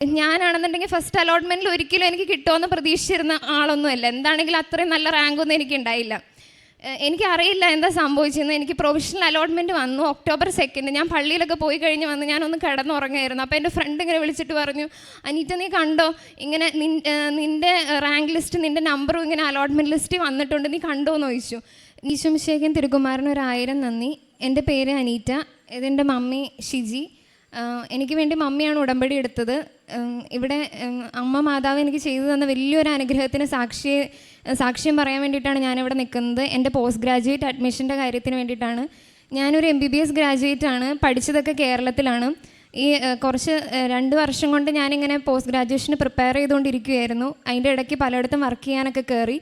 ഞാനാണെന്നുണ്ടെങ്കിൽ first അലോട്ട്മെൻറ്റിൽ ഒരിക്കലും എനിക്ക് കിട്ടുമെന്ന് പ്രതീക്ഷിച്ചിരുന്ന ആളൊന്നുമല്ല. എന്താണെങ്കിലും അത്രയും നല്ല റാങ്കൊന്നും എനിക്ക് ഉണ്ടായില്ല. എനിക്കറിയില്ല എന്താ സംഭവിച്ചതെന്ന്. എനിക്ക് പ്രൊവിഷണൽ അലോട്ട്മെൻറ്റ് വന്നു October 2. ഞാൻ പള്ളിയിലൊക്കെ പോയി കഴിഞ്ഞ് വന്ന് ഞാനൊന്ന് കിടന്നുറങ്ങായിരുന്നു. അപ്പോൾ എൻ്റെ ഫ്രണ്ട് ഇങ്ങനെ വിളിച്ചിട്ട് പറഞ്ഞു, അനീറ്റ നീ കണ്ടോ, ഇങ്ങനെ നിൻ്റെ റാങ്ക് ലിസ്റ്റ്, നിൻ്റെ നമ്പറും ഇങ്ങനെ അലോട്ട്മെൻറ്റ് ലിസ്റ്റിൽ വന്നിട്ടുണ്ട്, നീ കണ്ടോ എന്ന് ചോദിച്ചു. ഈശോമിശിഹായ്ക്കും തിരുക്കുമാരന് 1000 നന്ദി. എൻ്റെ പേര് അനീറ്റ, ഇതെൻ്റെ മമ്മി ഷിജി. എനിക്ക് വേണ്ടി മമ്മിയാണ് ഉടമ്പടി എടുത്തത്. ഇവിടെ അമ്മ മാതാവ് എനിക്ക് ചെയ്തു തന്ന വലിയൊരു അനുഗ്രഹത്തിന് സാക്ഷ്യം പറയാൻ വേണ്ടിയിട്ടാണ് ഞാനിവിടെ നിൽക്കുന്നത്. എൻ്റെ പോസ്റ്റ് ഗ്രാജുവേറ്റ് അഡ്മിഷൻ്റെ കാര്യത്തിന് വേണ്ടിയിട്ടാണ്. ഞാനൊരു MBBS ഗ്രാജുവേറ്റ് ആണ്. പഠിച്ചതൊക്കെ കേരളത്തിലാണ്. ഈ കുറച്ച് 2 വർഷം കൊണ്ട് ഞാനിങ്ങനെ പോസ്റ്റ് ഗ്രാജുവേഷന് പ്രിപ്പയർ ചെയ്തുകൊണ്ടിരിക്കുകയായിരുന്നു. അതിൻ്റെ ഇടയ്ക്ക് പലയിടത്തും വർക്ക് ചെയ്യാനൊക്കെ കയറി.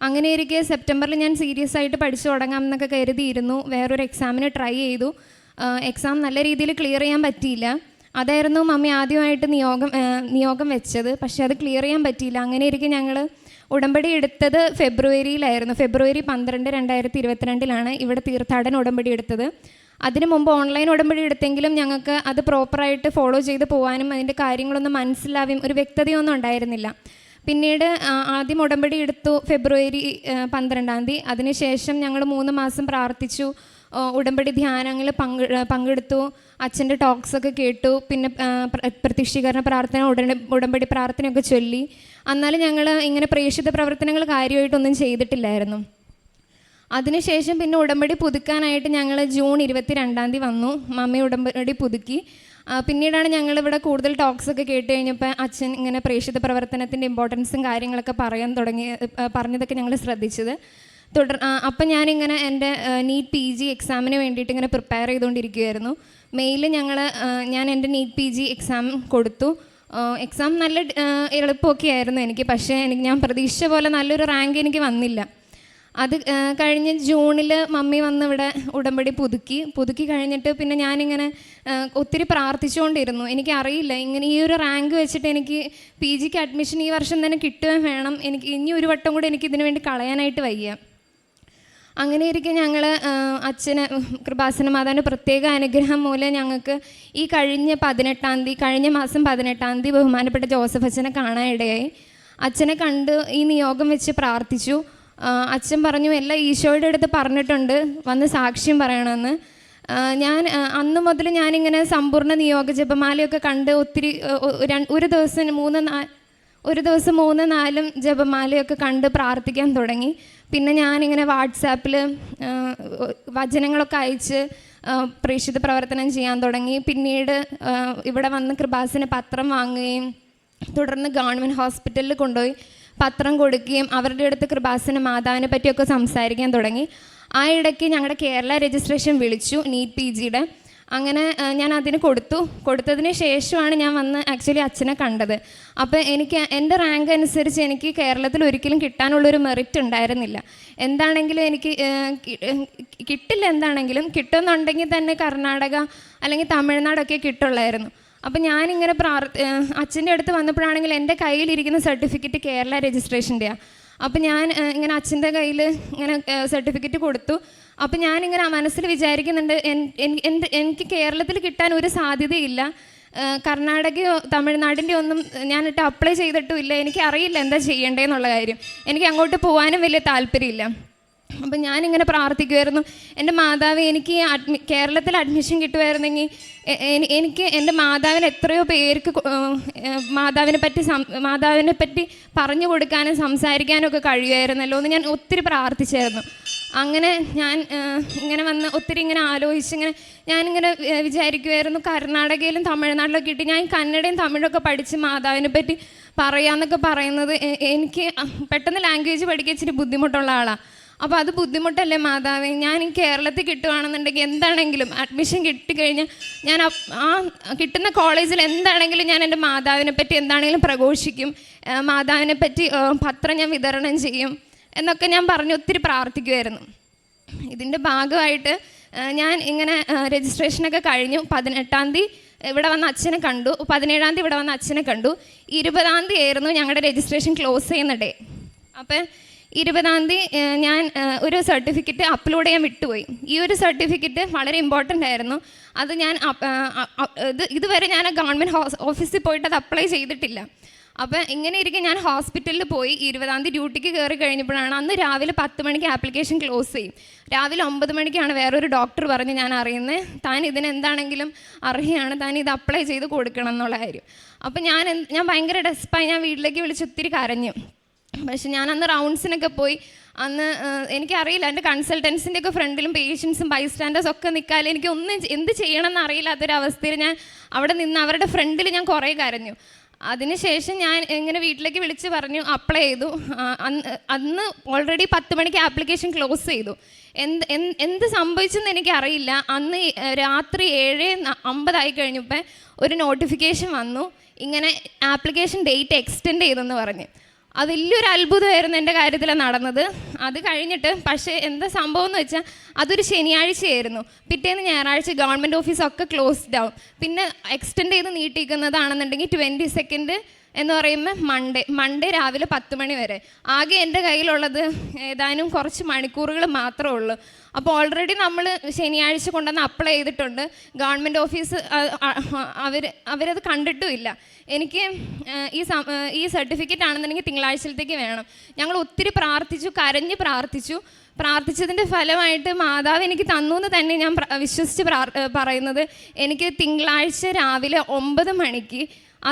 അങ്ങനെ ഇരിക്കെ സെപ്റ്റംബറിൽ ഞാൻ സീരിയസ് ആയിട്ട് പഠിച്ചു തുടങ്ങാം എന്നൊക്കെ കരുതിയിരുന്നു. വേറൊരു എക്സാമിന് ട്രൈ ചെയ്തു. എക്സാം നല്ല രീതിയിൽ ക്ലിയർ ചെയ്യാൻ പറ്റിയില്ല. അതായിരുന്നു മമ്മി ആദ്യമായിട്ട് നിയോഗം വെച്ചത്. പക്ഷെ അത് ക്ലിയർ ചെയ്യാൻ പറ്റിയില്ല. അങ്ങനെ ഇരിക്കും ഞങ്ങൾ ഉടമ്പടി എടുത്തത് ഫെബ്രുവരിയിലായിരുന്നു. ഫെബ്രുവരി 12, 2022 ഇവിടെ തീർത്ഥാടന ഉടമ്പടി എടുത്തത്. അതിന് മുമ്പ് ഓൺലൈൻ ഉടമ്പടി എടുത്തെങ്കിലും ഞങ്ങൾക്ക് അത് പ്രോപ്പറായിട്ട് ഫോളോ ചെയ്ത് പോകാനും അതിൻ്റെ കാര്യങ്ങളൊന്നും മനസ്സിലാവും ഒരു വ്യക്തതയൊന്നും ഉണ്ടായിരുന്നില്ല. പിന്നീട് ആദ്യം ഉടമ്പടി എടുത്തു ഫെബ്രുവരി 12. അതിനുശേഷം ഞങ്ങൾ 3 മാസം പ്രാർത്ഥിച്ചു. ഉടമ്പടി ധ്യാനങ്ങൾ പങ്കെടുത്തു. അച്ഛൻ്റെ ടോക്സൊക്കെ കേട്ടു. പിന്നെ പ്രത്യക്ഷീകരണ പ്രാർത്ഥന, ഉടമ്പടി പ്രാർത്ഥനയൊക്കെ ചൊല്ലി. എന്നാലും ഞങ്ങൾ ഇങ്ങനെ പ്രേക്ഷിത പ്രവർത്തനങ്ങൾ കാര്യമായിട്ടൊന്നും ചെയ്തിട്ടില്ലായിരുന്നു. അതിനുശേഷം പിന്നെ ഉടമ്പടി പുതുക്കാനായിട്ട് ഞങ്ങൾ ജൂൺ 22 വന്നു. മമ്മി ഉടമ്പടി പുതുക്കി. പിന്നീടാണ് ഞങ്ങളിവിടെ കൂടുതൽ ടോക്സൊക്കെ കേട്ട് കഴിഞ്ഞപ്പോൾ അച്ഛൻ ഇങ്ങനെ പ്രേക്ഷിത പ്രവർത്തനത്തിൻ്റെ ഇമ്പോർട്ടൻസും കാര്യങ്ങളൊക്കെ പറഞ്ഞതൊക്കെ ഞങ്ങൾ ശ്രദ്ധിച്ചത്. അപ്പം ഞാനിങ്ങനെ എൻ്റെ നീറ്റ് PG എക്സാമിന് വേണ്ടിയിട്ട് ഇങ്ങനെ പ്രിപ്പയർ ചെയ്തുകൊണ്ടിരിക്കുകയായിരുന്നു. മെയ്യിൽ ഞാൻ എൻ്റെ നീറ്റ് PG എക്സാം കൊടുത്തു. എക്സാം നല്ല എളുപ്പമൊക്കെ ആയിരുന്നു എനിക്ക്. പക്ഷേ ഞാൻ പ്രതീക്ഷിച്ച പോലെ നല്ലൊരു റാങ്ക് എനിക്ക് വന്നില്ല. അത് കഴിഞ്ഞ് ജൂണിൽ മമ്മി വന്ന് ഇവിടെ ഉടമ്പടി പുതുക്കി കഴിഞ്ഞിട്ട് പിന്നെ ഞാനിങ്ങനെ ഒത്തിരി പ്രാർത്ഥിച്ചുകൊണ്ടിരുന്നു. എനിക്കറിയില്ല ഇങ്ങനെ ഈ ഒരു റാങ്ക് വെച്ചിട്ട് എനിക്ക് PGക്ക് അഡ്മിഷൻ ഈ വർഷം തന്നെ കിട്ടുകയും വേണം. എനിക്ക് ഇനി ഒരു വട്ടം കൂടെ എനിക്ക് ഇതിനു വേണ്ടി കളയാനായിട്ട് വയ്യ. അങ്ങനെ ഇരിക്കെ ഞങ്ങൾ അച്ഛന് കൃപാസന മാതാവിൻ്റെ പ്രത്യേക അനുഗ്രഹം മൂലം ഞങ്ങൾക്ക് ഈ കഴിഞ്ഞ മാസം 18 ബഹുമാനപ്പെട്ട ജോസഫ് അച്ഛനെ കാണാനിടയായി. അച്ഛനെ കണ്ട് ഈ നിയോഗം വെച്ച് പ്രാർത്ഥിച്ചു. അച്ഛൻ പറഞ്ഞു എല്ലാം ഈശോയുടെ അടുത്ത് പറഞ്ഞിട്ടുണ്ട്, വന്ന് സാക്ഷ്യം പറയണമെന്ന്. ഞാൻ അന്ന് മുതൽ ഞാനിങ്ങനെ സമ്പൂർണ്ണ നിയോഗ ജപമാലയൊക്കെ കണ്ട് ഒത്തിരി ഒരു ദിവസം 3-4 ജപമാലയൊക്കെ കണ്ട് പ്രാർത്ഥിക്കാൻ തുടങ്ങി. പിന്നെ ഞാനിങ്ങനെ വാട്സാപ്പിൽ വചനങ്ങളൊക്കെ അയച്ച് പ്രേക്ഷിത പ്രവർത്തനം ചെയ്യാൻ തുടങ്ങി. പിന്നീട് ഇവിടെ വന്ന് കൃപാസന പത്രം വാങ്ങുകയും തുടർന്ന് ഗവൺമെൻറ് ഹോസ്പിറ്റലിൽ കൊണ്ടുപോയി പത്രം കൊടുക്കുകയും അവരുടെ അടുത്ത് കൃപാസന മാതാവിനെ പറ്റിയൊക്കെ സംസാരിക്കാൻ തുടങ്ങി. ആ ഇടയ്ക്ക് ഞങ്ങളുടെ കേരള രജിസ്ട്രേഷൻ വിളിച്ചു നീറ്റ് PGയുടെ. അങ്ങനെ ഞാൻ അതിന് കൊടുത്തതിന് ശേഷമാണ് ഞാൻ വന്ന് ആക്ച്വലി അച്ഛനെ കണ്ടത്. അപ്പോൾ എൻ്റെ റാങ്ക് അനുസരിച്ച് എനിക്ക് കേരളത്തിൽ ഒരിക്കലും കിട്ടാനുള്ളൊരു മെറിറ്റ് ഉണ്ടായിരുന്നില്ല. എന്താണെങ്കിലും എനിക്ക് കിട്ടില്ല. എന്താണെങ്കിലും കിട്ടുമെന്നുണ്ടെങ്കിൽ തന്നെ കർണാടക അല്ലെങ്കിൽ തമിഴ്നാടൊക്കെ കിട്ടുള്ളായിരുന്നു. അപ്പോൾ ഞാനിങ്ങനെ അച്ഛൻ്റെ അടുത്ത് വന്നപ്പോഴാണെങ്കിൽ എൻ്റെ കയ്യിലിരിക്കുന്ന സർട്ടിഫിക്കറ്റ് കേരള രജിസ്ട്രേഷൻ്റെയാണ്. അപ്പോൾ ഞാൻ ഇങ്ങനെ അച്ഛൻ്റെ കയ്യിൽ ഇങ്ങനെ സർട്ടിഫിക്കറ്റ് കൊടുത്തു. അപ്പോൾ ഞാനിങ്ങനെ മനസ്സിൽ വിചാരിക്കുന്നുണ്ട് എനിക്ക് കേരളത്തിൽ കിട്ടാൻ ഒരു സാധ്യതയില്ല. കർണാടകയോ തമിഴ്നാടിൻ്റെ ഒന്നും ഞാനിട്ട് അപ്ലൈ ചെയ്തിട്ടുമില്ല. എനിക്ക് അറിയില്ല എന്താ ചെയ്യേണ്ടതെന്നുള്ള കാര്യം. എനിക്ക് അങ്ങോട്ട് പോകാനും വലിയ താല്പര്യമില്ല. അപ്പം ഞാനിങ്ങനെ പ്രാർത്ഥിക്കുമായിരുന്നു, എൻ്റെ മാതാവ് എനിക്ക് കേരളത്തിൽ അഡ്മിഷൻ കിട്ടുമായിരുന്നെങ്കിൽ എനിക്ക് എൻ്റെ മാതാവിന് എത്രയോ പേർക്ക് മാതാവിനെ പറ്റി പറഞ്ഞു കൊടുക്കാനും സംസാരിക്കാനും ഒക്കെ കഴിയുമായിരുന്നല്ലോ എന്ന് ഞാൻ ഒത്തിരി പ്രാർത്ഥിച്ചായിരുന്നു. അങ്ങനെ ഞാൻ ഇങ്ങനെ വന്ന് ഒത്തിരി ഇങ്ങനെ ആലോചിച്ചിങ്ങനെ ഞാനിങ്ങനെ വിചാരിക്കുമായിരുന്നു കർണാടകയിലും തമിഴ്നാട്ടിലൊക്കെ ഇട്ട് ഞാൻ കന്നഡയും തമിഴൊക്കെ പഠിച്ച് മാതാവിനെ പറ്റി പറയാമെന്നൊക്കെ പറയുന്നത് എനിക്ക് പെട്ടെന്ന് ലാംഗ്വേജ് പഠിക്കാൻ ഇച്ചിരി ബുദ്ധിമുട്ടുള്ള ആളാണ്. അപ്പോൾ അത് ബുദ്ധിമുട്ടല്ലേ മാതാവേ, ഞാൻ ഈ കേരളത്തിൽ കിട്ടുകയാണെന്നുണ്ടെങ്കിൽ എന്താണെങ്കിലും അഡ്മിഷൻ കിട്ടിക്കഴിഞ്ഞാൽ ഞാൻ ആ കിട്ടുന്ന കോളേജിൽ എന്താണെങ്കിലും ഞാൻ എൻ്റെ മാതാവിനെ പറ്റി എന്താണെങ്കിലും പ്രഘോഷിക്കും, മാതാവിനെ പറ്റി പത്രം ഞാൻ വിതരണം ചെയ്യും എന്നൊക്കെ ഞാൻ പറഞ്ഞ് ഒത്തിരി പ്രാർത്ഥിക്കുമായിരുന്നു. ഇതിൻ്റെ ഭാഗമായിട്ട് ഞാൻ ഇങ്ങനെ രജിസ്ട്രേഷനൊക്കെ കഴിഞ്ഞു. 18 ഇവിടെ വന്ന് അച്ഛനെ കണ്ടു. 17 ഇവിടെ വന്ന് അച്ഛനെ കണ്ടു. 20 ആയിരുന്നു ഞങ്ങളുടെ രജിസ്ട്രേഷൻ ക്ലോസ് ചെയ്യുന്ന ഡേ. അപ്പം 20-ാം തീയതി ഞാൻ ഒരു സർട്ടിഫിക്കറ്റ് അപ്ലോഡ് ചെയ്യാൻ വിട്ടുപോയി. ഈ ഒരു സർട്ടിഫിക്കറ്റ് വളരെ ഇമ്പോർട്ടൻ്റ് ആയിരുന്നു. അത് ഞാൻ ഇതുവരെ ഞാൻ ഗവൺമെൻറ് ഓഫീസിൽ പോയിട്ട് അത് അപ്ലൈ ചെയ്തിട്ടില്ല. അപ്പോൾ ഇങ്ങനെ ഇരിക്കെ ഞാൻ ഹോസ്പിറ്റലിൽ പോയി 20-ാം തീയതി ഡ്യൂട്ടിക്ക് കയറി കഴിഞ്ഞപ്പോഴാണ് അന്ന് രാവിലെ 10 മണിക്ക് ആപ്ലിക്കേഷൻ ക്ലോസ് ചെയ്യും. രാവിലെ 9 മണിക്കാണ് വേറൊരു ഡോക്ടർ പറഞ്ഞ് ഞാൻ അറിയുന്നത്, താൻ ഇതിനെന്താണെങ്കിലും അർഹയാണ്, താൻ ഇത് അപ്ലൈ ചെയ്ത് കൊടുക്കണം എന്നുള്ള കാര്യം. അപ്പോൾ ഞാൻ ഭയങ്കര ഡെസ്പായി. ഞാൻ വീട്ടിലേക്ക് വിളിച്ച് ഒത്തിരി കരഞ്ഞു. പക്ഷെ ഞാൻ അന്ന് റൗണ്ട്സിനൊക്കെ പോയി. അന്ന് എനിക്കറിയില്ല, എൻ്റെ കൺസൾട്ടൻസിൻ്റെ ഒക്കെ ഫ്രണ്ടിലും പേഷ്യൻസും ബൈസ്റ്റാൻഡേഴ്സ് ഒക്കെ നിൽക്കാതെ എനിക്ക് എന്ത് ചെയ്യണമെന്ന് അറിയില്ലാത്തൊരവസ്ഥയിൽ ഞാൻ അവിടെ നിന്ന് അവരുടെ ഫ്രണ്ടിൽ ഞാൻ കുറേ കരഞ്ഞു. അതിനുശേഷം ഞാൻ ഇങ്ങനെ വീട്ടിലേക്ക് വിളിച്ച് പറഞ്ഞു അപ്ലൈ ചെയ്തു. അന്ന് ഓൾറെഡി 10 മണിക്ക് ആപ്ലിക്കേഷൻ ക്ലോസ് ചെയ്തു. എന്ത് സംഭവിച്ചെന്ന് എനിക്കറിയില്ല. അന്ന് രാത്രി 7:50 കഴിഞ്ഞപ്പോൾ ഒരു നോട്ടിഫിക്കേഷൻ വന്നു, ഇങ്ങനെ ആപ്ലിക്കേഷൻ ഡേറ്റ് എക്സ്റ്റെൻഡ് ചെയ്തെന്ന് പറഞ്ഞ്. അത് വലിയൊരു അത്ഭുതമായിരുന്നു എൻ്റെ കാര്യത്തിൽ നടന്നത്. അത് കഴിഞ്ഞിട്ട് പക്ഷേ എന്താ സംഭവം എന്ന് വെച്ചാൽ അതൊരു ശനിയാഴ്ചയായിരുന്നു. പിറ്റേന്ന് ഞായറാഴ്ച ഗവൺമെൻറ് ഓഫീസൊക്കെ ക്ലോസ്ഡ് ആവും. പിന്നെ എക്സ്റ്റെൻഡ് ചെയ്ത് നീട്ടിക്കുന്നതാണെന്നുണ്ടെങ്കിൽ 22 എന്ന് പറയുമ്പോൾ മൺഡേ രാവിലെ 10 മണി വരെ. ആകെ എൻ്റെ കയ്യിലുള്ളത് ഏതാനും കുറച്ച് മണിക്കൂറുകൾ മാത്രമേ ഉള്ളൂ. അപ്പോൾ ഓൾറെഡി നമ്മൾ ശനിയാഴ്ച കൊണ്ടുവന്ന് അപ്ലൈ ചെയ്തിട്ടുണ്ട്. ഗവൺമെൻറ് ഓഫീസ് അവരത് കണ്ടിട്ടുമില്ല. എനിക്ക് ഈ സർട്ടിഫിക്കറ്റ് ആണെന്നുണ്ടെങ്കിൽ തിങ്കളാഴ്ചത്തേക്ക് വേണം. ഞങ്ങൾ ഒത്തിരി പ്രാർത്ഥിച്ചു, കരഞ്ഞ് പ്രാർത്ഥിച്ചതിൻ്റെ ഫലമായിട്ട് മാതാവ് എനിക്ക് തന്നു എന്ന് തന്നെ ഞാൻ വിശ്വസിച്ച് പറയുന്നത്. എനിക്ക് തിങ്കളാഴ്ച രാവിലെ 9 മണിക്ക് ആ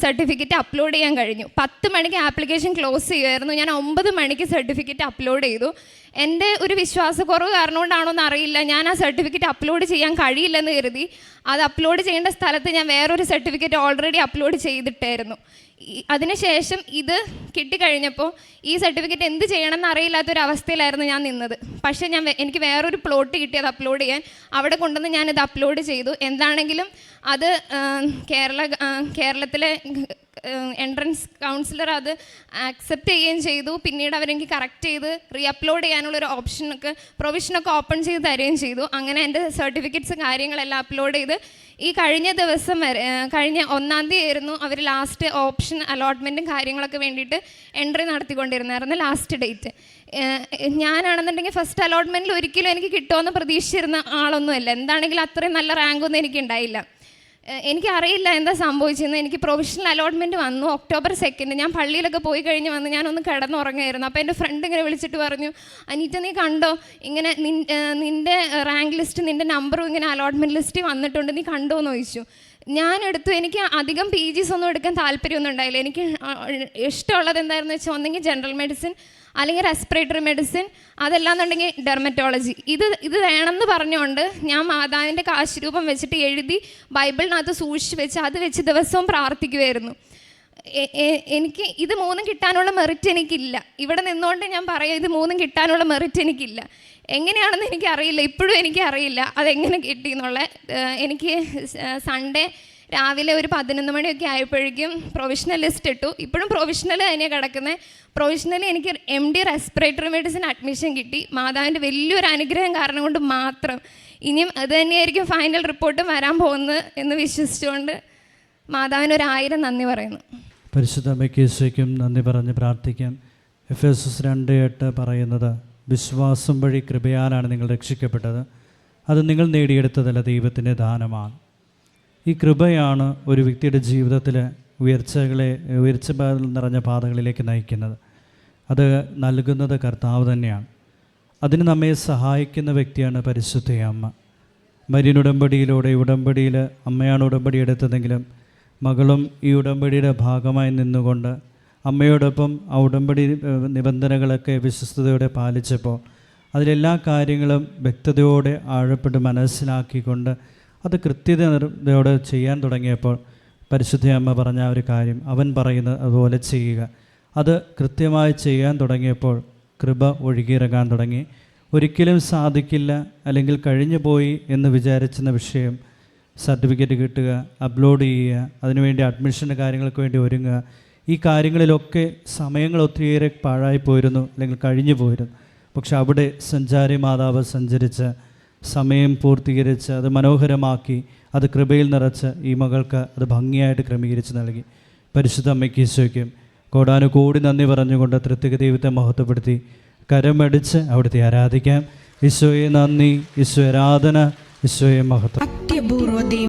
സർട്ടിഫിക്കറ്റ് അപ്ലോഡ് ചെയ്യാൻ കഴിഞ്ഞു. 10 മണിക്ക് ആപ്ലിക്കേഷൻ ക്ലോസ് ചെയ്യുമായിരുന്നു. ഞാൻ 9 മണിക്ക് സർട്ടിഫിക്കറ്റ് അപ്ലോഡ് ചെയ്തു. എൻ്റെ ഒരു വിശ്വാസക്കുറവ് കാരണം കൊണ്ടാണോ എന്ന് അറിയില്ല, ഞാൻ ആ സർട്ടിഫിക്കറ്റ് അപ്ലോഡ് ചെയ്യാൻ കഴിയില്ലെന്ന് കരുതി അത് അപ്ലോഡ് ചെയ്യേണ്ട സ്ഥലത്ത് ഞാൻ വേറൊരു സർട്ടിഫിക്കറ്റ് ഓൾറെഡി അപ്ലോഡ് ചെയ്തിട്ടായിരുന്നു. അതിനുശേഷം ഇത് കിട്ടിക്കഴിഞ്ഞപ്പോൾ ഈ സർട്ടിഫിക്കറ്റ് എന്ത് ചെയ്യണമെന്ന് അറിയില്ലാത്തൊരവസ്ഥയിലായിരുന്നു ഞാൻ നിന്നത്. പക്ഷേ എനിക്ക് വേറൊരു പ്ലോട്ട് കിട്ടി അത് അപ്ലോഡ് ചെയ്യാൻ. അവിടെ കൊണ്ടുവന്ന് ഞാനിത് അപ്ലോഡ് ചെയ്തു. എന്താണെങ്കിലും അത് കേരളത്തിലെ എൻട്രൻസ് കൗൺസിലർ അത് ആക്സെപ്റ്റ് ചെയ്യുകയും ചെയ്തു. പിന്നീട് അവരെനിക്ക് കറക്റ്റ് ചെയ്ത് റീ അപ്ലോഡ് ചെയ്യാനുള്ളൊരു പ്രൊവിഷനൊക്കെ ഓപ്പൺ ചെയ്ത് തരികയും ചെയ്തു. അങ്ങനെ എൻ്റെ സർട്ടിഫിക്കറ്റ്സ് കാര്യങ്ങളെല്ലാം അപ്ലോഡ് ചെയ്ത് ഈ കഴിഞ്ഞ ദിവസം വരെ, കഴിഞ്ഞ 1-ാം തീയതി ആയിരുന്നു അവർ ലാസ്റ്റ് ഓപ്ഷൻ അലോട്ട്മെൻറ്റും കാര്യങ്ങളൊക്കെ വേണ്ടിയിട്ട് എൻട്രി നടത്തിക്കൊണ്ടിരുന്നായിരുന്നു ലാസ്റ്റ് ഡേറ്റ്. ഞാനാണെന്നുണ്ടെങ്കിൽ ഫസ്റ്റ് അലോട്ട്മെൻറ്റിൽ ഒരിക്കലും എനിക്ക് കിട്ടുമെന്ന് പ്രതീക്ഷിച്ചിരുന്ന ആളൊന്നുമല്ല. എന്താണെങ്കിലും അത്രയും നല്ല റാങ്കൊന്നും എനിക്കുണ്ടായില്ല. എനിക്കറിയില്ല എന്താ സംഭവിച്ചതെന്ന്. എനിക്ക് പ്രൊവിഷണൽ അലോട്ട്മെൻറ്റ് വന്നു October 2. ഞാൻ പള്ളിയിലൊക്കെ പോയി കഴിഞ്ഞ് വന്ന് ഞാനൊന്ന് കിടന്നുറങ്ങായിരുന്നു. അപ്പോൾ എൻ്റെ ഫ്രണ്ട് ഇങ്ങനെ വിളിച്ചിട്ട് പറഞ്ഞു, അനീറ്റ നീ കണ്ടോ, ഇങ്ങനെ നിൻ്റെ റാങ്ക് ലിസ്റ്റ്, നിൻ്റെ നമ്പറും ഇങ്ങനെ അലോട്ട്മെൻറ്റ് ലിസ്റ്റ് വന്നിട്ടുണ്ട്, നീ കണ്ടോ എന്ന് ചോദിച്ചു. ഞാനെടുത്തു. എനിക്ക് അധികം PGs ഒന്നും എടുക്കാൻ താല്പര്യമൊന്നും ഉണ്ടായില്ല. എനിക്ക് ഇഷ്ടമുള്ളത് എന്തായിരുന്നു വെച്ചാൽ ഒന്നെങ്കിൽ ജനറൽ മെഡിസിൻ അല്ലെങ്കിൽ റെസ്പിറേറ്ററി മെഡിസിൻ, അതല്ലാന്നുണ്ടെങ്കിൽ ഡെർമറ്റോളജി. ഇത് വേണമെന്ന് പറഞ്ഞുകൊണ്ട് ഞാൻ മാതാവിൻ്റെ കാശ് രൂപം വെച്ചിട്ട് എഴുതി ബൈബിളിനകത്ത് സൂക്ഷിച്ച് വെച്ച് അത് വെച്ച് ദിവസവും പ്രാർത്ഥിക്കുമായിരുന്നു. എനിക്ക് ഇത് 3 കിട്ടാനുള്ള മെറിറ്റ് എനിക്കില്ല. ഇവിടെ നിന്നുകൊണ്ട് ഞാൻ പറയാം, ഇത് 3 കിട്ടാനുള്ള മെറിറ്റ് എനിക്കില്ല. എങ്ങനെയാണെന്ന് എനിക്കറിയില്ല, ഇപ്പോഴും എനിക്കറിയില്ല അതെങ്ങനെ കിട്ടി എന്നുള്ള. എനിക്ക് സൺഡേ രാവിലെ ഒരു 11 മണിയൊക്കെ ആയപ്പോഴേക്കും പ്രൊവിഷണൽ ലിസ്റ്റ് ഇട്ടു. ഇപ്പോഴും പ്രൊവിഷണൽ തന്നെയാണ് കിടക്കുന്നത്. പ്രൊവിഷണലി എനിക്ക് MD റെസ്പിറേറ്ററി മെഡിസിൻ അഡ്മിഷൻ കിട്ടി. മാതാവിൻ്റെ വലിയൊരു അനുഗ്രഹം കാരണം കൊണ്ട് മാത്രം. ഇനിയും അത് തന്നെയായിരിക്കും ഫൈനൽ റിപ്പോർട്ടും വരാൻ പോകുന്നത് എന്ന് വിശ്വസിച്ചുകൊണ്ട് മാതാവിന് 1000 നന്ദി പറയുന്നു. പരിശുദ്ധ അമ്മയ്ക്കും നന്ദി പറഞ്ഞ് പ്രാർത്ഥിക്കാം. Efesos 2:8 പറയുന്നത്, വിശ്വാസം വഴി കൃപയാലാണ് നിങ്ങൾ രക്ഷിക്കപ്പെട്ടത്, അത് നിങ്ങൾ നേടിയെടുത്തതല്ല, ദൈവത്തിൻ്റെ ദാനമാണ്. ഈ കൃപയാണ് ഒരു വ്യക്തിയുടെ ജീവിതത്തിൽ ഉയർച്ച നിറഞ്ഞ പാതകളിലേക്ക് നയിക്കുന്നത്. അത് നൽകുന്നത് കർത്താവ് തന്നെയാണ്. അതിന് നമ്മെ സഹായിക്കുന്ന വ്യക്തിയാണ് പരിശുദ്ധ അമ്മ. മരിയൻ ഉടമ്പടിയിലൂടെ ഉടമ്പടിയിൽ അമ്മയാണ് ഉടമ്പടി എടുത്തതെങ്കിലും മകളും ഈ ഉടമ്പടിയുടെ ഭാഗമായി നിന്നുകൊണ്ട് അമ്മയോടൊപ്പം ആ ഉടമ്പടി നിബന്ധനകളൊക്കെ വിശ്വസ്തയോടെ പാലിച്ചപ്പോൾ അതിലെല്ലാ കാര്യങ്ങളും വ്യക്തതയോടെ ആഴപ്പെട്ട് മനസ്സിലാക്കിക്കൊണ്ട് അത് കൃത്യതയോടെ ചെയ്യാൻ തുടങ്ങിയപ്പോൾ പരിശുദ്ധ അമ്മ പറഞ്ഞ ഒരു കാര്യം, അവൻ പറയുന്നത് അതുപോലെ ചെയ്യുക, അത് കൃത്യമായി ചെയ്യാൻ തുടങ്ങിയപ്പോൾ കൃപ ഒഴുകിയിറങ്ങാൻ തുടങ്ങി. ഒരിക്കലും സാധിക്കില്ല അല്ലെങ്കിൽ കഴിഞ്ഞു പോയി എന്ന് വിചാരിച്ചിരുന്ന വിഷയം സർട്ടിഫിക്കറ്റ് കിട്ടുക, അപ്ലോഡ് ചെയ്യുക, അതിനുവേണ്ടി അഡ്മിഷൻ്റെ കാര്യങ്ങൾക്ക് വേണ്ടി ഒരുങ്ങുക, ഈ കാര്യങ്ങളിലൊക്കെ സമയങ്ങൾ ഒത്തിരിയേറെ പാഴായി പോയിരുന്നു അല്ലെങ്കിൽ കഴിഞ്ഞു പോയിരുന്നു. പക്ഷെ അവിടെ സഞ്ചാരി മാതാവ് സഞ്ചരിച്ച് സമയം പൂർത്തീകരിച്ച് അത് മനോഹരമാക്കി അത് കൃപയിൽ നിറച്ച് ഈ മകൾക്ക് അത് ഭംഗിയായിട്ട് ക്രമീകരിച്ച് നൽകി. പരിശുദ്ധ അമ്മയ്ക്ക് ഈശോയ്ക്കും കോടാനുകോടി നന്ദി പറഞ്ഞുകൊണ്ട് തൃത്വിക ദൈവത്തെ മഹത്വപ്പെടുത്തി കരമടിച്ച് അവിടുത്തെ ആരാധിക്കാം. ഈശോയെ നന്ദി, ഈശോ ആരാധന, ഈശോയെ മഹത്വം.